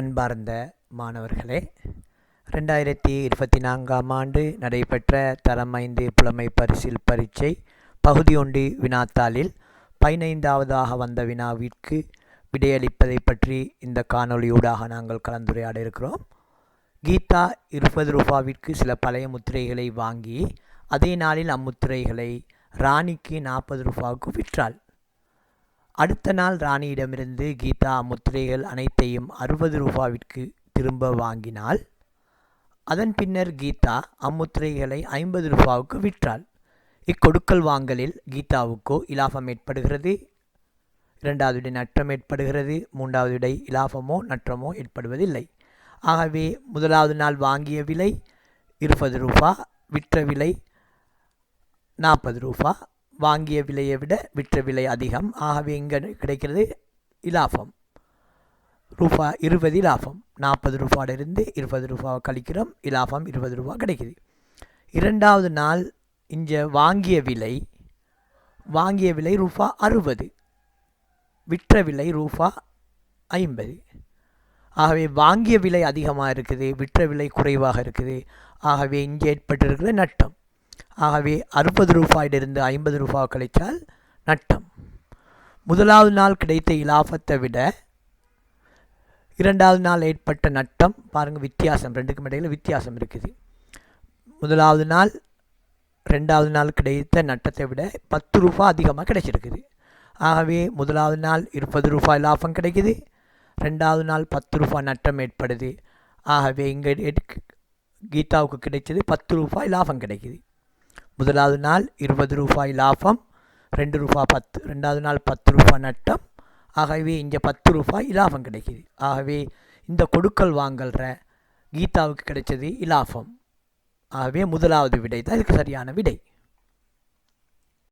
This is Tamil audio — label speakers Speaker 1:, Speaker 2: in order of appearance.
Speaker 1: அன்பார்ந்த மாணவர்களே, 2024ஆம் ஆண்டு நடைபெற்ற தரம் 5 புலமை பரிசில் பரீட்சை பகுதி 1 வினாத்தாளில் 15வதாக வந்த வினாவிற்கு விடையளிப்பதை பற்றி இந்த காணொளியூடாக நாங்கள் கலந்துரையாட இருக்கிறோம். கீதா 20 ரூபாவிற்கு சில பழைய முத்திரைகளை வாங்கி அதே நாளில் அம்முத்திரைகளை ராணிக்கு 40 ரூபாவுக்கு விற்றாள். அடுத்த நாள் ராணியிடமிருந்து கீதா அம்முத்திரைகள் அனைத்தையும் 60 ரூபாவிற்கு திரும்ப வாங்கினாள். அதன் பின்னர் கீதா அம்முத்திரைகளை 50 ரூபாவுக்கு விற்றாள். இக்கொடுக்கல் வாங்கலில் கீதாவுக்கோ இலாபம் ஏற்படுகிறது, இரண்டாவது விடை நட்டம் ஏற்படுகிறது, மூன்றாவது விடை இலாபமோ நட்டமோ ஏற்படுவதில்லை. ஆகவே முதலாவது நாள் வாங்கிய விலை 20 ரூபா, விற்ற விலை 40 ரூபா. வாங்கிய விலையை விட விற்ற விலை அதிகம். ஆகவே இங்கே கிடைக்கிறது இலாபம் ரூபா 20 இலாபம். 40 ரூபாயிலிருந்து 20 ரூபாவை கழிக்கிறோம், இலாபம் 20 ரூபா கிடைக்குது. இரண்டாவது நாள் இங்கே வாங்கிய விலை ரூபா 60, விற்ற விலை ரூபா 50. ஆகவே வாங்கிய விலை அதிகமாக இருக்குது, விற்ற விலை குறைவாக இருக்குது. ஆகவே இங்கே ஏற்பட்டிருக்கிற நட்டம். ஆகவே 60 ரூபாயிலிருந்து 50 ரூபாய் கழித்தால் நட்டம். முதலாவது நாள் கிடைத்த இலாபத்தை விட இரண்டாவது நாள் ஏற்பட்ட நட்டம் பாருங்கள், வித்தியாசம் ரெண்டுக்கும் இடையில் வித்தியாசம் இருக்குது. முதலாவது நாள் ரெண்டாவது நாள் கிடைத்த நட்டத்தை விட 10 ரூபாய் அதிகமாக கிடைச்சிருக்குது. ஆகவே முதலாவது நாள் 20 ரூபாய் லாபம் கிடைக்குது, ரெண்டாவது நாள் 10 ரூபாய் நட்டம் ஏற்படுது. ஆகவே இங்கே கீதாவுக்கு கிடைச்சது 10 ரூபாய் லாபம் கிடைக்குது. முதலாவது நாள் 20 ரூபாய் லாபம், 2 ரூபாய் 10, ரெண்டாவது நாள் 10 ரூபாய் நட்டம். ஆகவே இங்கே 10 ரூபாய் இலாபம் கிடைக்குது. ஆகவே இந்த கொடுக்கல் வாங்கல்ற கீதாவுக்கு கிடைச்சது இலாபம். ஆகவே முதலாவது விடை தான் இதுக்கு சரியான விடை.